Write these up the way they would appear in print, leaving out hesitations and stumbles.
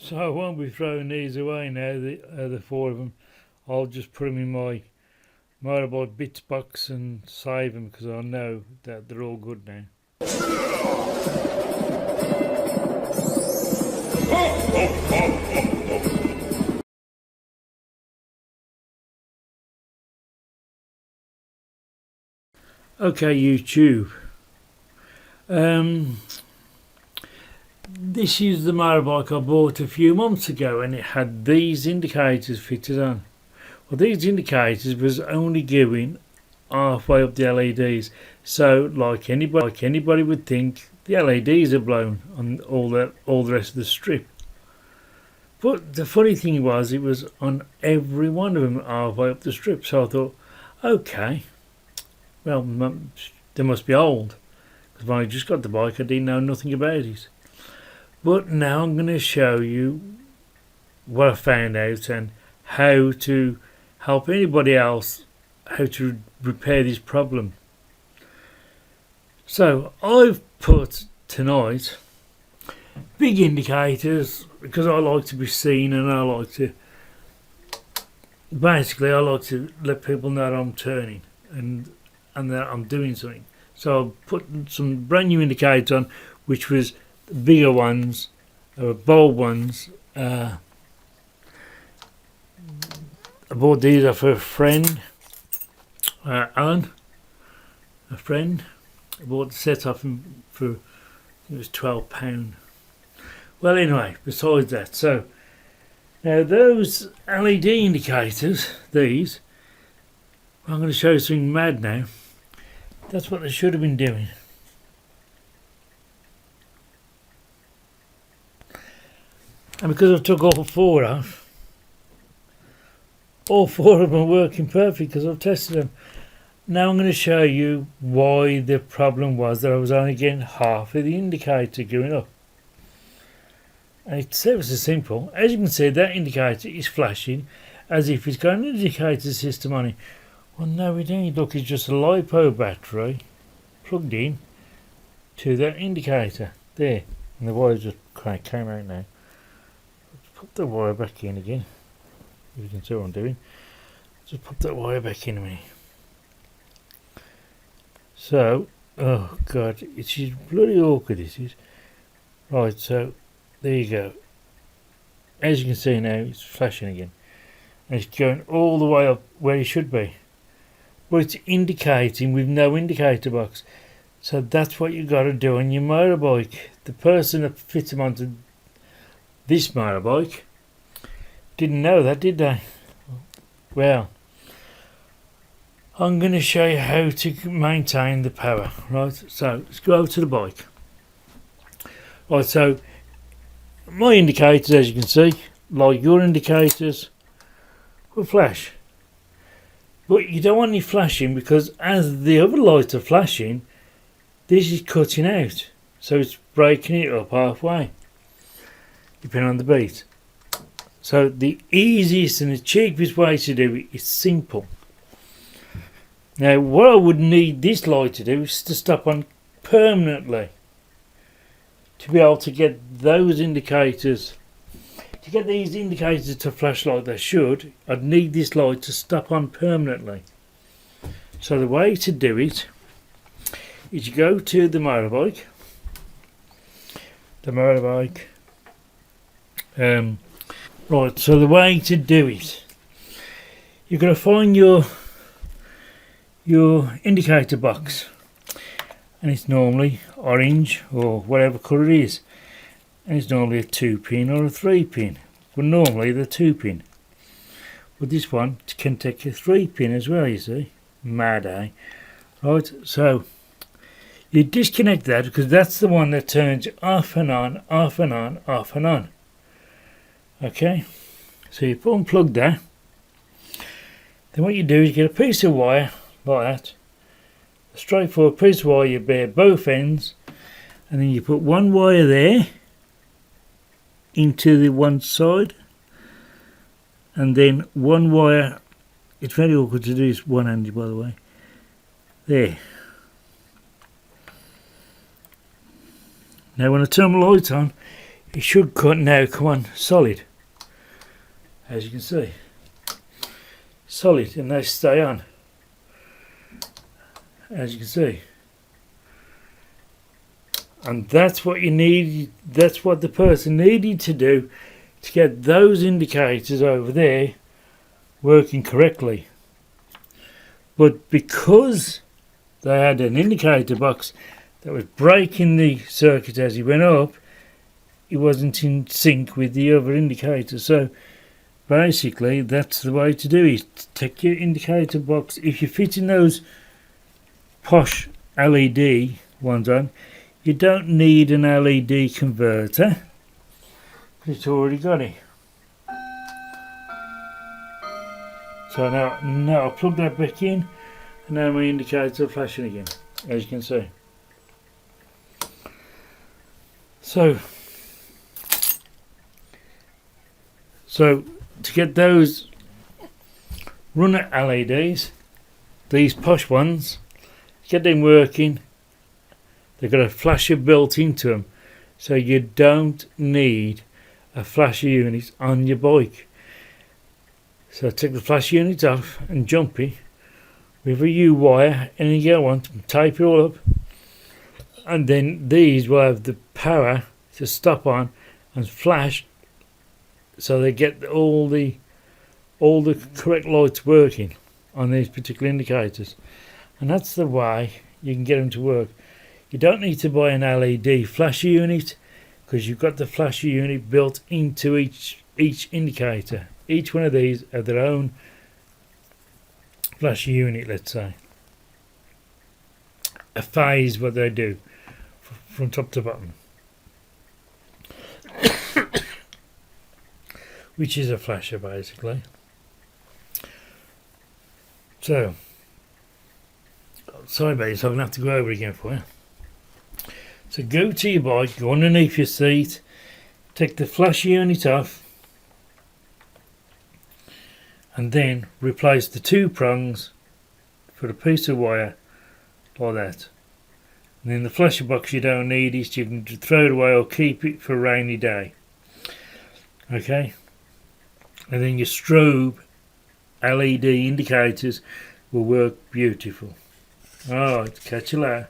So I won't be throwing these away now, the four of them. I'll just put them in my motorbike bits box and save them because I know that they're all good now. Okay, YouTube. This is the motorbike I bought a few months ago, and it had these indicators fitted on. Well, these indicators was only going halfway up the LEDs, so like anybody would think, the LEDs are blown on all the rest of the strip. But the funny thing was, it was on every one of them halfway up the strip. So I thought, okay, well, they must be old, because when I just got the bike, I didn't know nothing about it. But now I'm going to show you what I found out and how to help anybody else how to repair this problem. So I've put tonight big indicators because I like to be seen, and I like to let people know that I'm turning and that I'm doing something. So I've put some brand new indicators on, which was the bigger ones, bold ones. I bought these off a friend, Alan, a friend. I bought the set off him for, it was £12. Well, anyway, besides that, so now those LED indicators, these, I'm going to show you something mad now. That's what they should have been doing. And because I took all four off, all four of them are working perfect because I've tested them. Now I'm going to show you why the problem was that I was only getting half of the indicator going up. And it's ever so simple. As you can see, that indicator is flashing as if it's got an indicator system on it. Well, no, it ain't. Look, it's just a LiPo battery plugged in to that indicator there. And the wire just kind of came out now. Put the wire back in again. You can see what I'm doing. Just put that wire back in a minute. So, oh god, it's bloody awkward, this is. Right, so there you go. As you can see now, it's flashing again. And it's going all the way up where it should be. But it's indicating with no indicator box. So that's what you got to do on your motorbike. The person that fits them onto this motorbike didn't know that, did they? Well, I'm going to show you how to maintain the power. Right, so let's go over to the bike. Right, so my indicators, as you can see, like your indicators, will flash. But you don't want any flashing, because as the other lights are flashing, this is cutting out. So it's breaking it up halfway, depending on the beat. So the easiest and the cheapest way to do it is simple. Now what I would need this light to do is to stop on permanently. To be able to get those indicators, to get these indicators to flash like they should, I'd need this light to stop on permanently. So the way to do it is you go to the motorbike. Right, so the way to do it, you're going to find your indicator box, and it's normally orange or whatever colour it is, and it's normally a 2-pin or a 3-pin, but normally the 2-pin. But this one can take a 3-pin as well, you see. Mad, eh? Right, so you disconnect that, because that's the one that turns off and on, off and on, off and on. Okay, so you unplug that. Then what you do is get a piece of wire like that, a straightforward piece of wire. You bare both ends, and then you put one wire there into the one side, and then one wire, it's very awkward to do this one-handed, by the way, there. Now when I turn my lights on, it should now come on solid, as you can see, solid, and they stay on, as you can see. And that's what you need, that's what the person needed to do to get those indicators over there working correctly. But because they had an indicator box that was breaking the circuit as he went up, it wasn't in sync with the other indicators. So basically that's the way to do it. Take your indicator box, if you're fitting those posh LED ones on, you don't need an LED converter, it's already got it. So now I'll plug that back in, and now my indicators are flashing again, as you can see. So to get those runner LEDs, these posh ones, get them working, they've got a flasher built into them, so you don't need a flasher unit on your bike. So take the flasher unit off and jump it with a U wire, and you get one, tape it all up, and then these will have the power to stop on and flash, so they get all the correct lights working on these particular indicators. And that's the way you can get them to work. You don't need to buy an LED flasher unit, because you've got the flasher unit built into each indicator. Each one of these have their own flasher unit, let's say. A phase, what they do from top to bottom, which is a flasher basically. So sorry about this, I'm going to have to go over again for you. So go to your bike, go underneath your seat, take the flasher unit off, and then replace the two prongs for a piece of wire like that. And then the flasher box, you don't need it, you can throw it away or keep it for a rainy day. Okay, and then your strobe LED indicators will work beautiful. Alright, catch you later.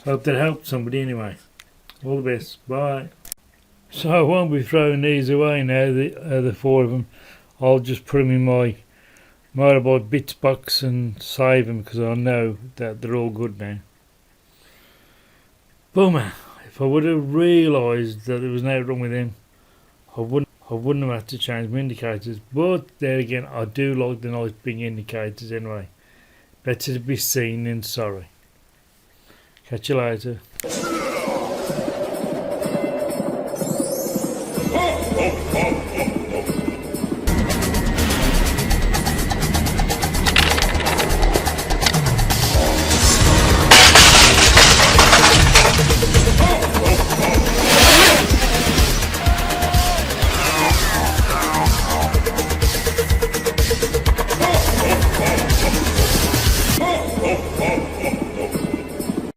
Hope that helped somebody anyway. All the best. Bye. So I won't be throwing these away now, the four of them. I'll just put them in my motorbike bits box and save them, because I know that they're all good now. Bummer. If I would have realised that there was no wrong with them, I wouldn't have had to change my indicators. But there again, I do like the nice big indicators anyway. Better to be seen than sorry. Catch you later.